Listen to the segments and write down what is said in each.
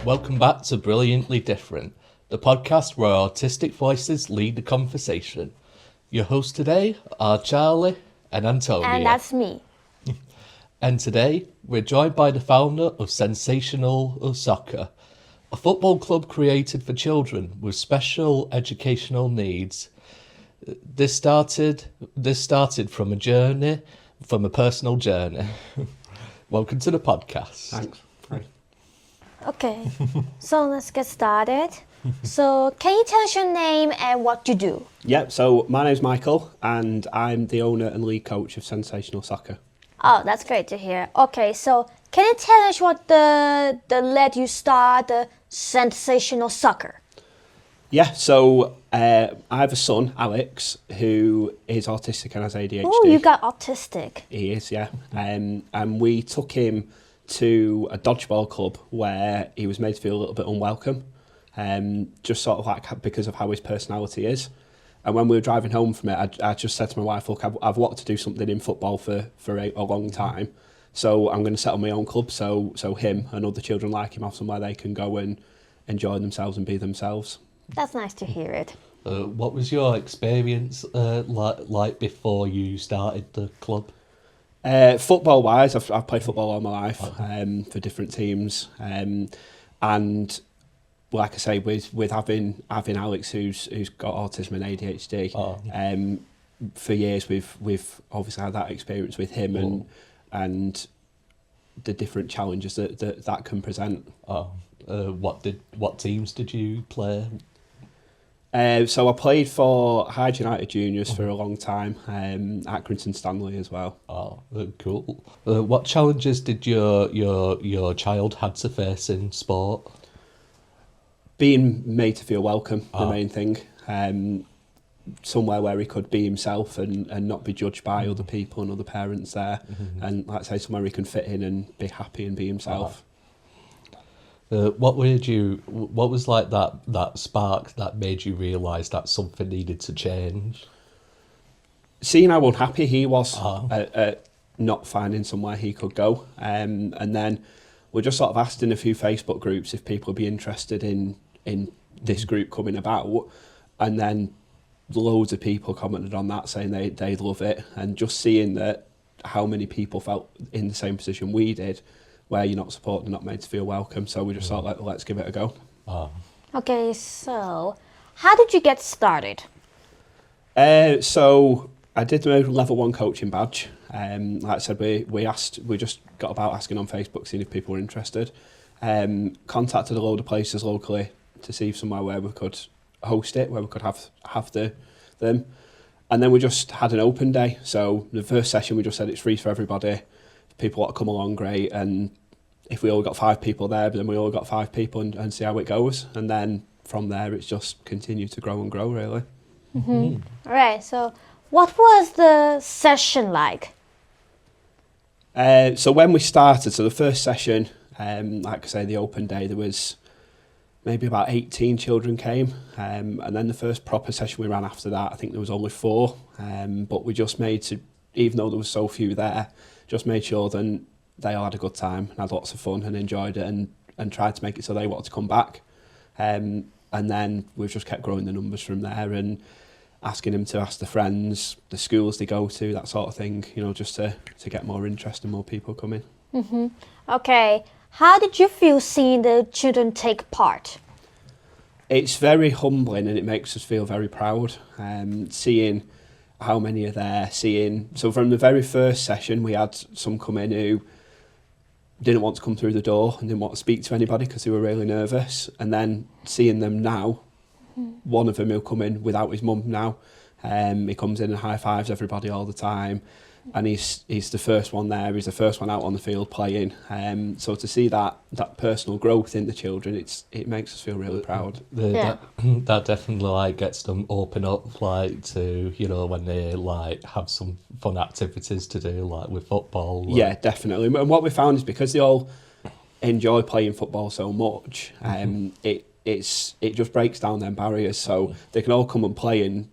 Welcome back to Brilliantly Different, the podcast where autistic voices lead the conversation. Your hosts today are Charlie and Antonia. And that's me. And today, we're joined by the founder of Sendsational Soccer, a football club created for children with special educational needs. This started from a personal journey. Welcome to the podcast. Thanks. Hi. Okay, so let's get started. So can you tell us your name and what you do? Yep, so my name's Michael and I'm the owner and lead coach of Sendsational Soccer. Oh, that's great to hear. Okay, so can you tell us what the led you start the Sendsational Soccer? Yeah, so I have a son, Alex, who is autistic and has ADHD. Oh, you got autistic. He is, yeah. And we took him to a dodgeball club where he was made to feel a little bit unwelcome, just sort of like because of how his personality is. And when we were driving home from it, I just said to my wife, look, I've wanted to do something in football for a long time. So I'm going to set up my own club so him and other children like him have somewhere they can go and enjoy themselves and be themselves. That's nice to hear it. What was your experience like before you started the club? Football wise, I've played football all my life for different teams, and like I say, with having Alex who's got autism and ADHD, for years we've obviously had that experience with him and the different challenges that can present. What teams did you play? So I played for Hyde United Juniors for a long time, Accrington Stanley as well. Oh, cool. What challenges did your child had to face in sport? Being made to feel welcome, the main thing. Somewhere where he could be himself and not be judged by other people and other parents there. And like I say, somewhere he can fit in and be happy and be himself. What was like that spark that made you realise that something needed to change? Seeing how unhappy he was at not finding somewhere he could go. And then we just sort of asked in a few Facebook groups if people would be interested in this group coming about. And then loads of people commented on that saying they love it. And just seeing that how many people felt in the same position we did, where you're not supported and not made to feel welcome. So we just thought, let's give it a go. Okay, so how did you get started? So I did my level 1 coaching badge. Like I said, we just got about asking on Facebook, seeing if people were interested. Contacted a load of places locally to see somewhere where we could host it, where we could have them. And then we just had an open day. So the first session, we just said it's free for everybody. People want to come along, great, and if we all got 5 people there, then we all got 5 people and see how it goes, and then from there it's just continued to grow and grow, really. All right, so what was the session like? So when we started, so the first session, like I say, the open day, there was maybe about 18 children came, and then the first proper session we ran after that, I think there was only 4, but we just made to, even though there was so few there, just made sure that they all had a good time and had lots of fun and enjoyed it and tried to make it so they wanted to come back. And then we've just kept growing the numbers from there and asking them to ask their friends, the schools they go to, that sort of thing, just to get more interest and more people coming. Okay, how did you feel seeing the children take part? It's very humbling and it makes us feel very proud, seeing how many are there, so from the very first session we had some come in who didn't want to come through the door and didn't want to speak to anybody because they were really nervous, and then seeing them now, one of them who'll come in without his mum now, he comes in and high fives everybody all the time, and he's the first one there, he's the first one out on the field playing, so to see that personal growth in the children, it makes us feel really proud. That definitely gets them open up to when they have some fun activities to do with football. Yeah, definitely. And what we found is because they all enjoy playing football so much, it just breaks down them barriers, so they can all come and play. And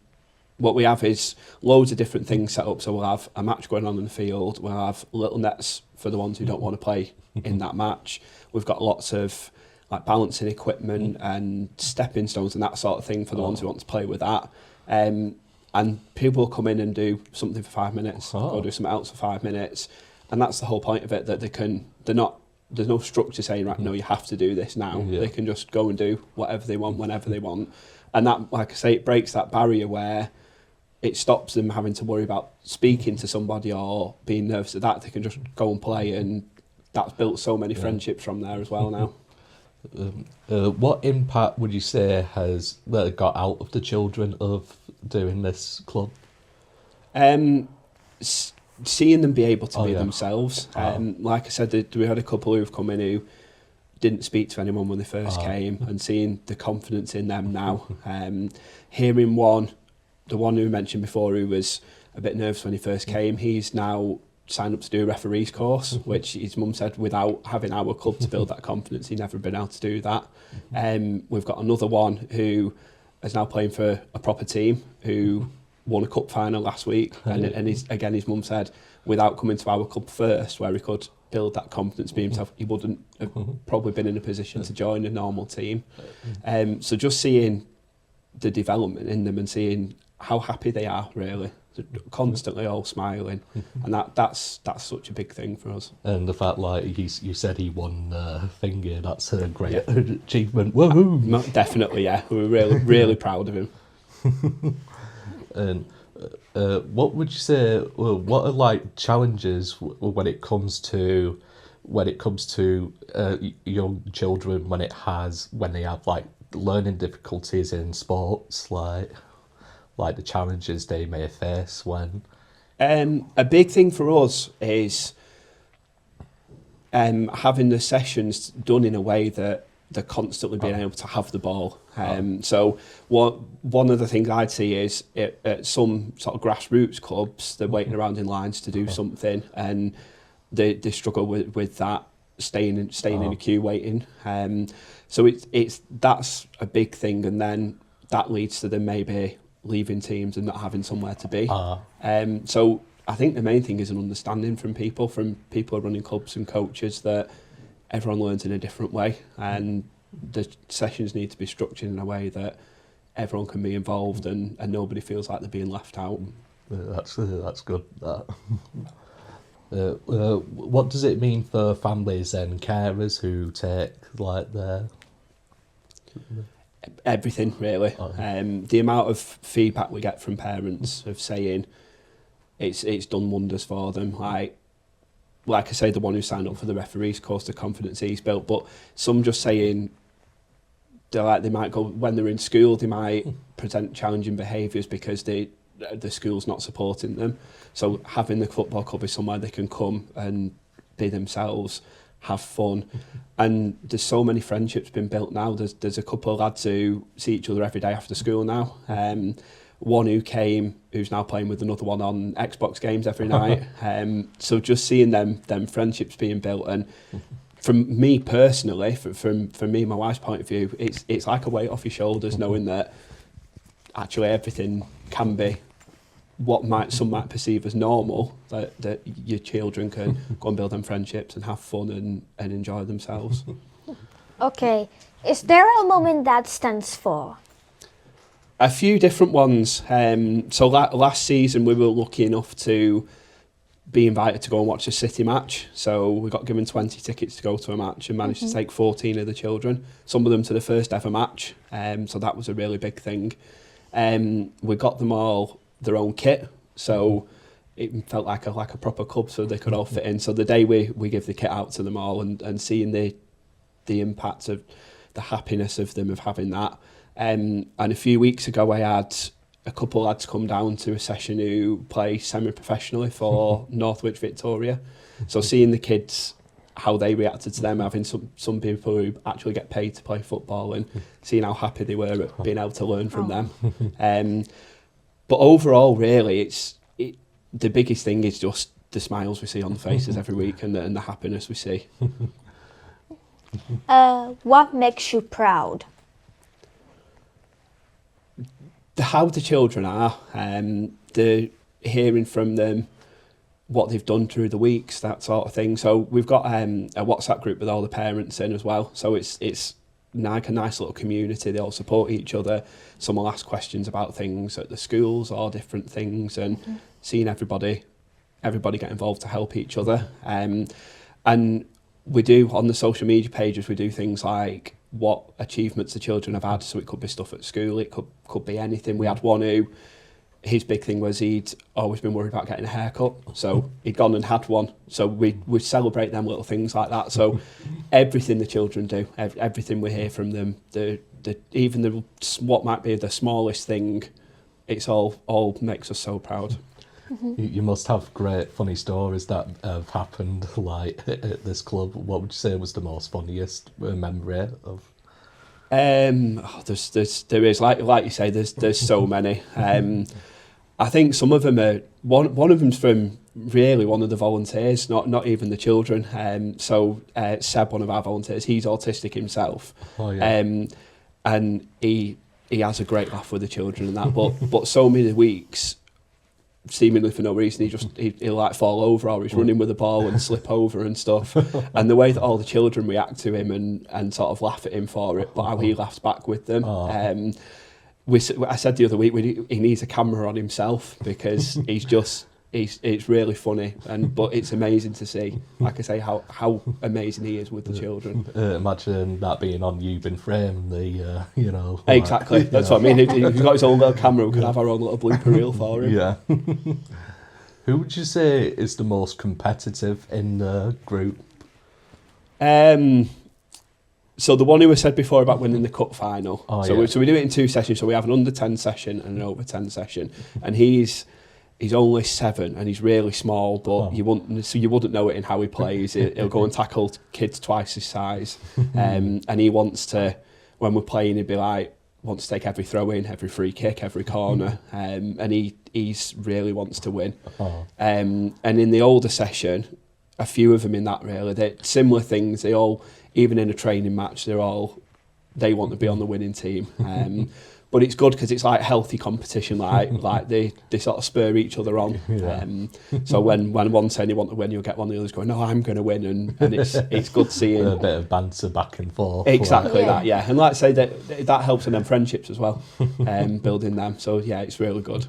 what we have is loads of different things set up. So we'll have a match going on in the field. We'll have little nets for the ones who don't want to play in that match. We've got lots of like balancing equipment and stepping stones and that sort of thing for the ones who want to play with that. And people will come in and do something for 5 minutes, go do something else for 5 minutes, and that's the whole point of it, that there's no structure saying, right, no, you have to do this now. They can just go and do whatever they want, whenever they want. And that, like I say, it breaks that barrier where it stops them having to worry about speaking to somebody or being nervous of that. They can just go and play, and that's built so many friendships from there as well now. What impact would you say has got out of the children of doing this club? Seeing them be able to be themselves. Like I said, we had a couple who've come in who didn't speak to anyone when they first came, and seeing the confidence in them now. Hearing the one who mentioned before, who was a bit nervous when he first came, he's now signed up to do a referee's course, which his mum said without having our club to build that confidence, he'd never been able to do that. We've got another one who is now playing for a proper team, who won a cup final last week, and his mum said without coming to our club first, where he could build that confidence, be himself, he wouldn't have probably been in a position to join a normal team. So just seeing the development in them and seeing how happy they are, really, they're constantly all smiling, and that's such a big thing for us. And the fact, like you said, he won thingy, that's a great achievement. Woohoo! Definitely, yeah, we were really proud of him. And what would you say? What are like challenges when it comes to young children when they have like learning difficulties in sports, like the challenges they may face when? A big thing for us is having the sessions done in a way that they're constantly being able to have the ball. So one of the things I'd see is at some sort of grassroots clubs, they're waiting around in lines to do something, and they struggle with that, staying in a queue waiting. So that's a big thing, and then that leads to them maybe leaving teams and not having somewhere to be. So I think the main thing is an understanding from people who are running clubs and coaches, that everyone learns in a different way, and the sessions need to be structured in a way that everyone can be involved and nobody feels like they're being left out. That's good. What does it mean for families and carers who take like their... Everything, really. The amount of feedback we get from parents of saying it's done wonders for them. Like I say, the one who signed up for the referee's course, the confidence he's built, but some just saying they might go, when they're in school, they might present challenging behaviours because the school's not supporting them. So having the football club is somewhere they can come and be themselves, have fun. And there's so many friendships been built now. There's a couple of lads who see each other every day after school now. One who came, who's now playing with another one on Xbox games every night. So just seeing them friendships being built, and from me personally, from me and my wife's point of view, it's like a weight off your shoulders, knowing that actually everything can be what some might perceive as normal, that your children can go and build them friendships and have fun and enjoy themselves. Okay, is there a moment that stands for? A few different ones. So last season we were lucky enough to be invited to go and watch a City match. So we got given 20 tickets to go to a match and managed to take 14 of the children, some of them to the first ever match. So that was a really big thing. We got them all their own kit, so it felt like a proper club, so they could all fit in. So the day we give the kit out to them all, and seeing the impact of the happiness of them of having that. And a few weeks ago I had a couple of lads come down to a session who play semi-professionally for Northwich Victoria. So seeing the kids, how they reacted to them, having some people who actually get paid to play football, and seeing how happy they were at being able to learn from them. But overall, really, the biggest thing is just the smiles we see on the faces every week, and the happiness we see. What makes you proud? How the children are, the hearing from them, what they've done through the weeks, that sort of thing. So we've got a WhatsApp group with all the parents in as well. So it's like a nice little community. They all support each other. Some will ask questions about things at the schools or different things, and seeing everybody get involved to help each other. And we do, on the social media pages, we do things like what achievements the children have had. So it could be stuff at school, it could be anything. We had one who, his big thing was he'd always been worried about getting a haircut, so he'd gone and had one. So we celebrate them little things like that. So everything the children do, everything we hear from them, even what might be the smallest thing, it's all makes us so proud. You must have great funny stories that have happened like at this club. What would you say was the most funniest memory of? There is, like you say, there's so many. I think some of them are one of them's from really one of the volunteers, not even the children. So Seb, one of our volunteers, he's autistic himself. Oh, yeah. And he has a great laugh with the children and that. But so many weeks, seemingly for no reason, he'll like fall over, or he's running with the ball and slip over and stuff. And the way that all the children react to him and sort of laugh at him for it, but how he laughs back with them. I said the other week, he needs a camera on himself, because it's really funny, but it's amazing to see, like I say, how amazing he is with the children. Imagine that being on you in frame, Exactly, that's what I mean. If he's got his own little camera, we could have our own little blooper reel for him. Yeah. Who would you say is the most competitive in the group? So the one who was said before about winning the cup final. Oh, so yeah. we do it in 2 sessions. So we have an under 10 session and an over 10 session, and he's only 7 and he's really small, but you wouldn't know it in how he plays. He'll go and tackle kids twice his size, and he wants to, when we're playing, he'd be like, wants to take every throw in, every free kick, every corner, and he's really wants to win. And in the older session, a few of them in that really, they're similar things. They all, even in a training match, they want to be on the winning team. But it's good because it's like healthy competition, like they sort of spur each other on. Yeah. So when one's saying you want to win, you'll get one of the others going, no, I'm going to win, and it's good seeing A bit of banter back and forth. exactly Yeah. that, yeah. And like I say, that helps in them friendships as well, building them. So yeah, it's really good.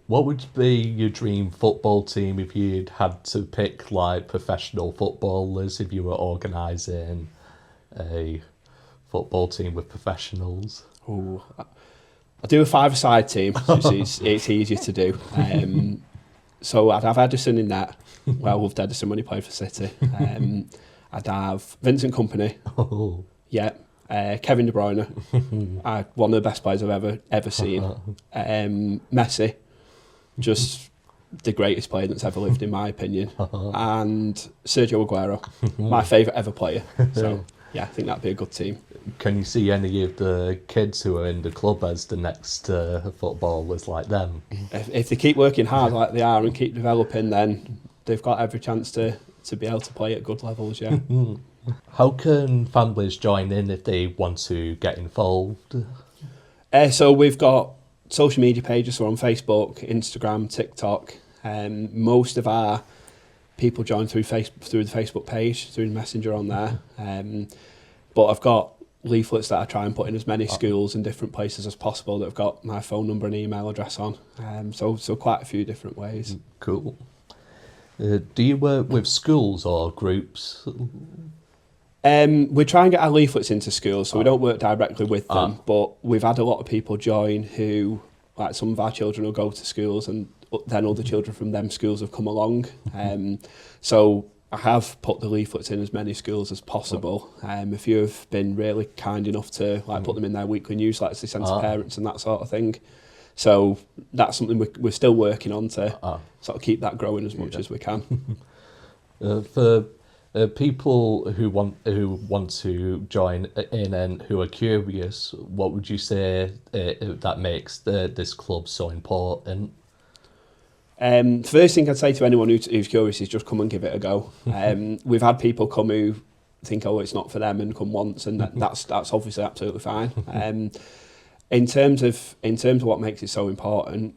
What would be your dream football team if you'd had to pick like professional footballers, if you were organising a football team with professionals? Ooh, I do a 5-a-side team, it's easier to do. So I'd have Edison in that. Well, I loved Edison when he played for City. I'd have Vincent Kompany. Oh. Yeah. Kevin De Bruyne. One of the best players I've ever seen. Messi. Just the greatest player that's ever lived, in my opinion. And Sergio Aguero. My favourite ever player. So yeah, I think that'd be a good team. Can you see any of the kids who are in the club as the next footballers like them? If they keep working hard like they are and keep developing, then they've got every chance to be able to play at good levels, yeah. How can families join in if they want to get involved? So we've got social media pages, so on Facebook, Instagram, TikTok. Most of our people join through the Facebook page, through the messenger on there. But I've got leaflets that I try and put in as many schools and different places as possible that have got my phone number and email address on. So quite a few different ways. Cool. Do you work with schools or groups? We try and get our leaflets into schools, so we don't work directly with them, but we've had a lot of people join who, like some of our children will go to schools and then other children from them schools have come along. So I have put the leaflets in as many schools as possible. A few have been really kind enough to put them in their weekly newsletters they send to parents and that sort of thing. So that's something we're still working on to sort of keep that growing as much as we can. For people who want to join in and who are curious, what would you say that makes this club so important? First thing I'd say to anyone who's curious is just come and give it a go. We've had people come who think, oh, it's not for them, and come once, and that's obviously absolutely fine. In terms of what makes it so important,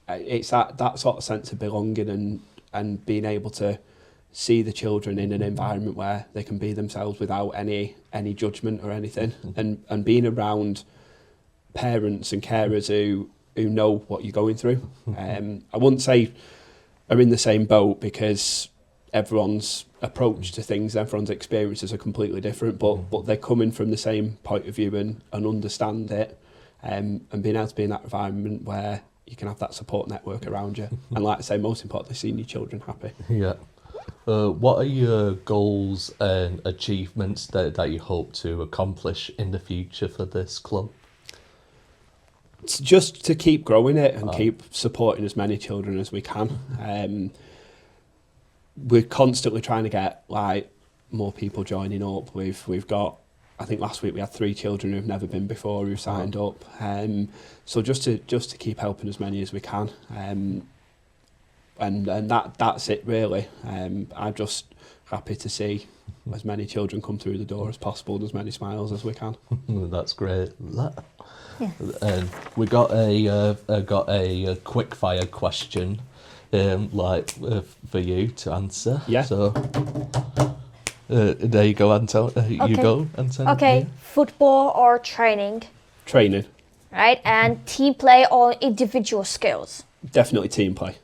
it's that sort of sense of belonging and being able to see the children in an environment where they can be themselves without any judgment or anything, and being around parents and carers who know what you're going through. I wouldn't say are in the same boat, because everyone's approach to things, everyone's experiences are completely different, but they're coming from the same point of view and understand it, and being able to be in that environment where you can have that support network around you. And like I say, most importantly, seeing your children happy. Yeah. What are your goals and achievements that you hope to accomplish in the future for this club? It's just to keep growing it and keep supporting as many children as we can. We're constantly trying to get like more people joining up. We've got, I think last week we had 3 children who've never been before who signed up. So just to keep helping as many as we can. And that's it really. I'm just happy to see as many children come through the door as possible and as many smiles as we can. That's great. Yeah. And we got a quick fire question, for you to answer. Yeah. So there you go, Anton. You go, Anton. Okay, Yeah. football or training, Training, right? And team play or individual skills. definitely team play.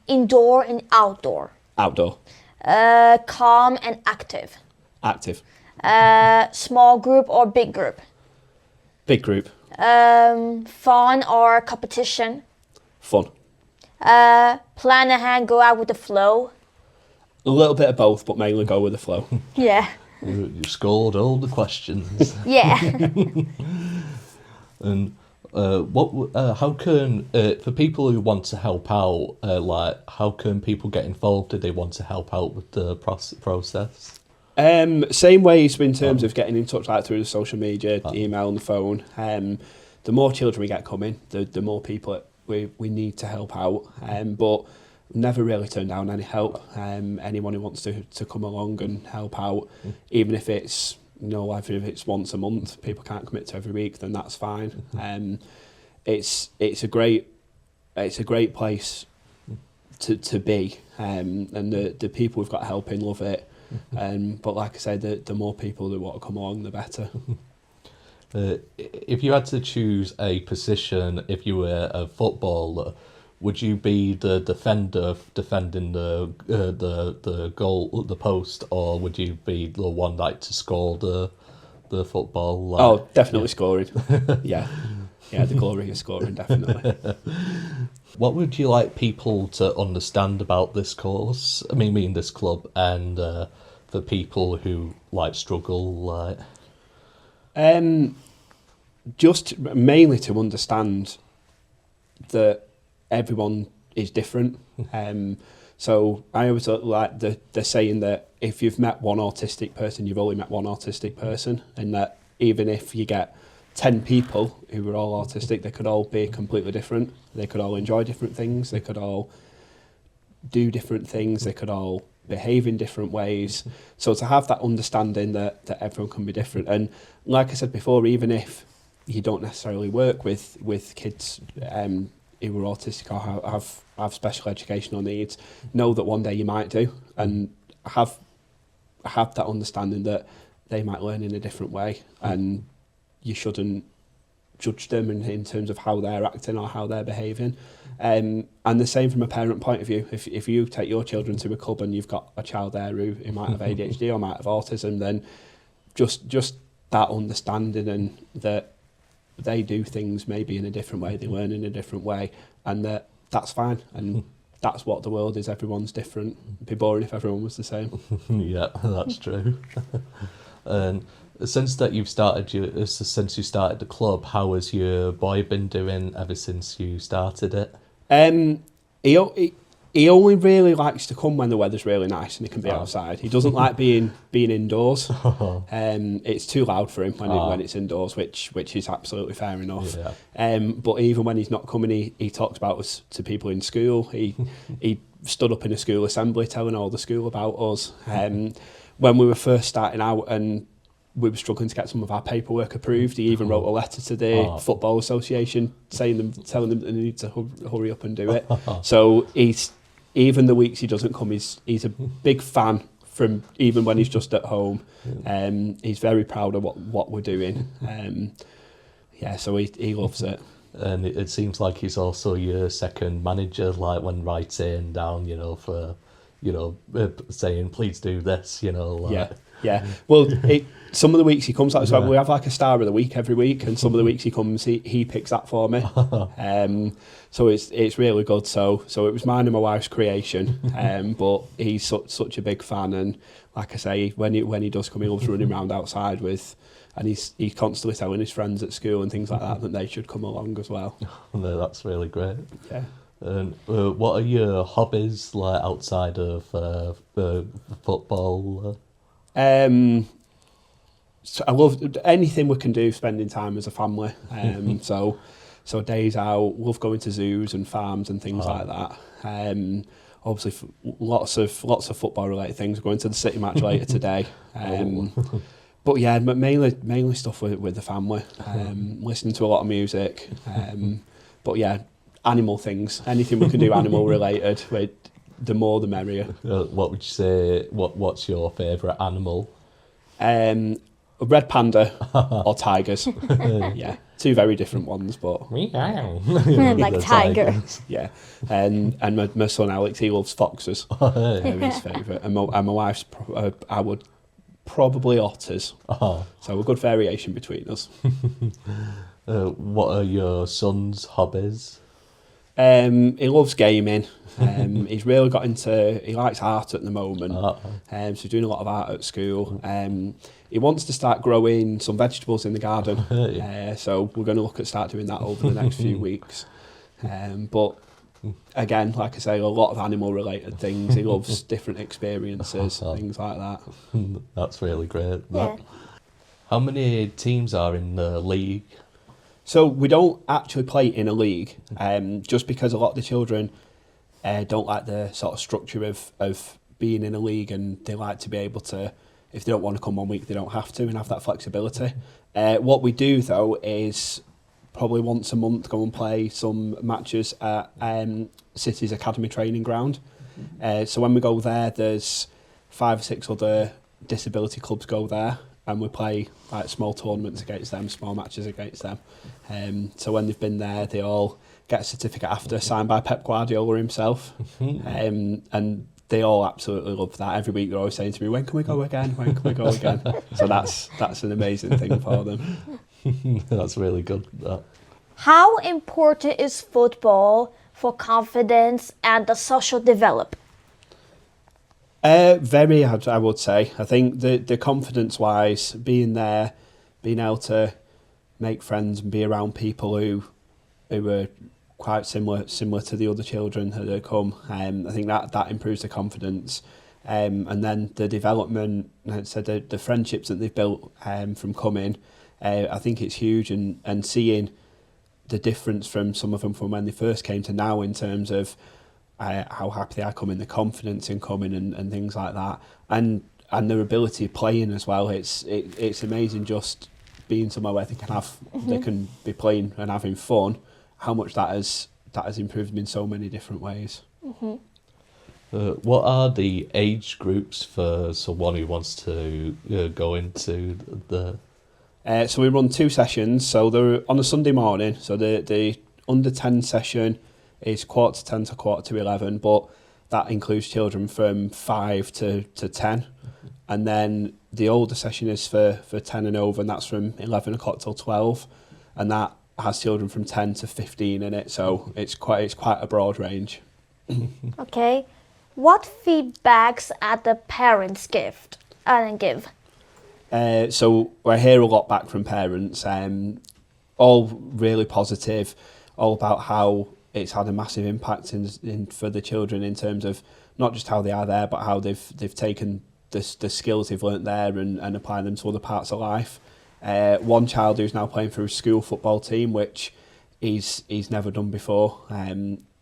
Indoor and outdoor. Outdoor, Calm and active. active, Small group or big group. big group, Fun or competition. fun. Plan ahead, go out with the flow. A little bit of both, but mainly go with the flow. Yeah. You scored all the questions. Yeah. And how can for people who want to help out, how can people get involved if they want to help out with the process? Same ways in terms of getting in touch, like through the social media, email and the phone. The more children we get coming, the more people we need to help out. But never really turn down any help. Anyone who wants to come along and help out, even if it's even if it's once a month, people can't commit to every week, then that's fine. It's a great place to be, and the people we've got helping love it. But like I said, the more people that want to come along, the better. If you had to choose a position, if you were a footballer, would you be the defender defending the goal, the post, or would you be the one like to score the football? Oh, definitely scoring. Yeah, the glory of scoring, definitely. What would you like people to understand about this course? I mean this club, and for people who struggle, just mainly to understand that everyone is different. So I always like the saying that if you've met one autistic person, you've only met one autistic person, and that even if you get 10 people who are all autistic, they could all be completely different. They could all enjoy different things. They could all do different things. They could all behave in different ways. So to have that understanding that everyone can be different. And like I said before, even if you don't necessarily work with kids who are autistic or have special educational needs, know that one day you might do, and have that understanding that they might learn in a different way, and you shouldn't judge them in terms of how they're acting or how they're behaving. And the same from a parent point of view. If you take your children to a club and you've got a child there who might have ADHD or might have autism, then just that understanding, and that they do things maybe in a different way, they learn in a different way, and that's fine. And that's what the world is. Everyone's different. It'd be boring if everyone was the same. Yeah, that's true. And since you started the club, how has your boy been doing ever since you started it? He only really likes to come when the weather's really nice and he can be outside. He doesn't like being indoors. It's too loud for him when it's indoors, which is absolutely fair enough. Yeah. But even when he's not coming, he talks about us to people in school. He stood up in a school assembly telling all the school about us. When we were first starting out and we were struggling to get some of our paperwork approved, he even wrote a letter to the Football Association telling them that they need to hurry up and do it. So he even the weeks he doesn't come, he's a big fan from even when he's just at home. He's very proud of what we're doing. So he loves it. And it seems like he's also your second manager, like when writing down, for, saying, please do this, like. Yeah. Well, some of the weeks he comes out, so we have like a star of the week every week, and some of the weeks he comes, he picks that for me. So it's really good. So it was mine and my wife's creation, but he's such a big fan, and like I say, when he does come, he loves running around outside and he's constantly telling his friends at school and things like that they should come along as well. No, that's really great. Yeah. And what are your hobbies like outside of football? So I love anything we can do, spending time as a family. So days out, love going to zoos and farms and things like that. Obviously, lots of football related things. We're going to the City match later today. But yeah, mainly stuff with the family. Listening to a lot of music. But yeah, animal things. Anything we can do animal related. The more the merrier. What would you say? What's your favourite animal? A red panda or tigers. Yeah, two very different ones, but like tigers. yeah. And my son Alex, he loves foxes. They're his favourite. And my wife's, I would probably otters. So a good variation between us. What are your son's hobbies? He loves gaming. He's really got into, he likes art at the moment. So he's doing a lot of art at school. He wants to start growing some vegetables in the garden. So we're going to start doing that over the next few weeks. But again, like I say, a lot of animal related things. He loves different experiences, things like that. That's really great. Yeah. How many teams are in the league? So we don't actually play in a league, just because a lot of the children don't like the sort of structure of being in a league, and they like to be able to, if they don't want to come 1 week, they don't have to, and have that flexibility. What we do though is probably once a month go and play some matches at City's Academy training ground. So when we go there, there's 5 or 6 other disability clubs go there, and we play like small tournaments against them, small matches against them. So when they've been there, they all get a certificate after, signed by Pep Guardiola himself. And they all absolutely love that. Every week they're always saying to me, when can we go again? When can we go again? So that's an amazing thing for them. That's really good. How important is football for confidence and the social development? Very, I would say. I think the confidence-wise, being there, being able to make friends and be around people who are quite similar to the other children that come, I think that improves the confidence. And then the development, so the friendships that they've built from coming, I think it's huge, and seeing the difference from some of them from when they first came to now in terms of how happy they are coming, the confidence in coming and things like that, and their ability of playing as well. It's amazing just being somewhere where they can be playing and having fun. How much that has improved them in so many different ways. What are the age groups for someone who wants to go into the? So we run 2 sessions. So they're on a Sunday morning. So the under 10 session is 10:15 to 11:15, but that includes children from 5 to 10. And then the older session is for 10 and over, and that's from 11:00 till 12, and that has children from 10 to 15 in it. So it's quite a broad range. Okay. What feedbacks are the parents give? So I hear a lot back from parents, all really positive, all about how it's had a massive impact in for the children in terms of not just how they are there, but how they've taken the skills they've learnt there and applying them to other parts of life. One child who's now playing for his school football team, which he's never done before.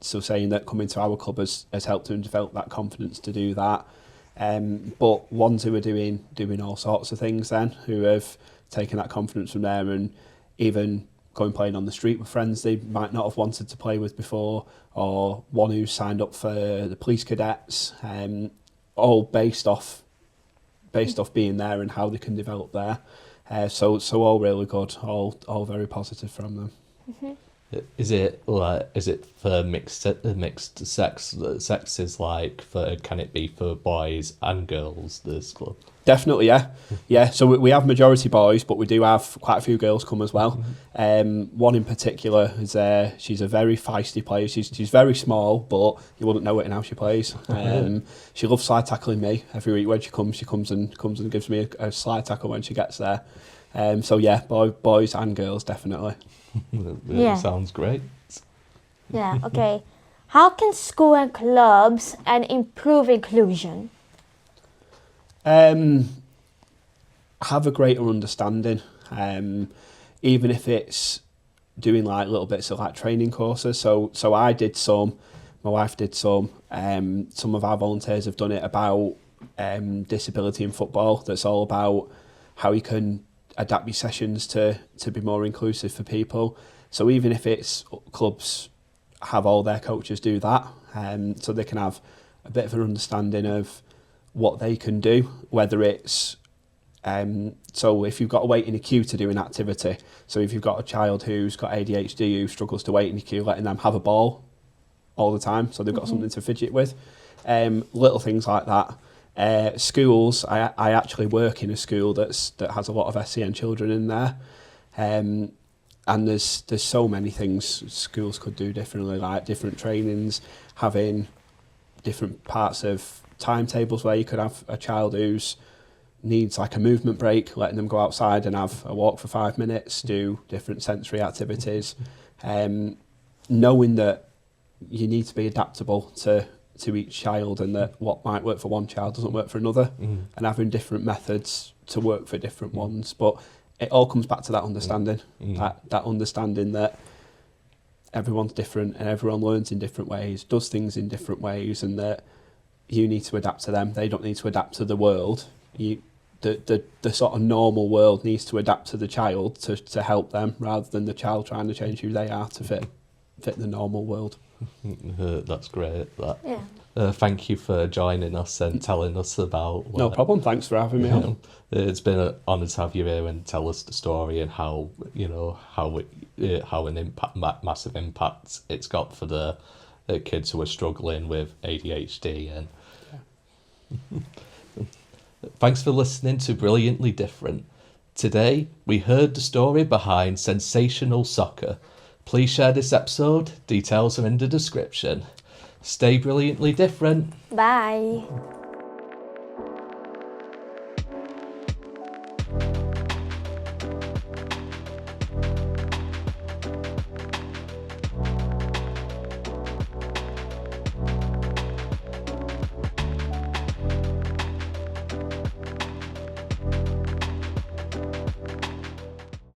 So saying that coming to our club has helped him develop that confidence to do that. But ones who are doing all sorts of things then, who have taken that confidence from there and even going playing on the street with friends they might not have wanted to play with before, or one who's signed up for the police cadets, all based off being there and how they can develop there. So all really good, all very positive from them. Is it for mixed sexes, like can it be for boys and girls, this club? Definitely, yeah. So we have majority boys, but we do have quite a few girls come as well. One in particular is she's a very feisty player. She's very small, but you wouldn't know it in how she plays. She loves slide tackling me every week when she comes and gives me a slide tackle when she gets there. So yeah, boys and girls definitely. Yeah. Sounds great. Yeah, okay. How can school and clubs and improve inclusion? Have a greater understanding, even if it's doing like little bits of like training courses. So I did some, my wife did some of our volunteers have done it about disability in football. That's all about how you can adapt your sessions to be more inclusive for people. So even if it's clubs have all their coaches do that, so they can have a bit of an understanding of what they can do, whether it's so if you've got to wait in a queue to do an activity, so if you've got a child who's got ADHD who struggles to wait in the queue, letting them have a ball all the time so they've got something to fidget with, little things like that. Schools, I actually work in a school that has a lot of SEN children in there, and there's so many things schools could do differently, like different trainings, having different parts of timetables where you could have a child who's needs like a movement break, letting them go outside and have a walk for 5 minutes, do different sensory activities, knowing that you need to be adaptable to each child, and that what might work for one child doesn't work for another, and having different methods to work for different ones. But it all comes back to that understanding, that understanding that everyone's different and everyone learns in different ways, does things in different ways, and that you need to adapt to them. They don't need to adapt to the world. The sort of normal world needs to adapt to the child to help them, rather than the child trying to change who they are to fit the normal world. That's great. Yeah. Thank you for joining us and telling us about. No problem. Thanks for having me on. It's been an honour to have you here and tell us the story and how an massive impact it's got for the kids who are struggling with ADHD. And thanks for listening to Brilliantly Different. Today we heard the story behind Sensational Soccer. Please share this episode. Details are in the description. Stay brilliantly different. Bye.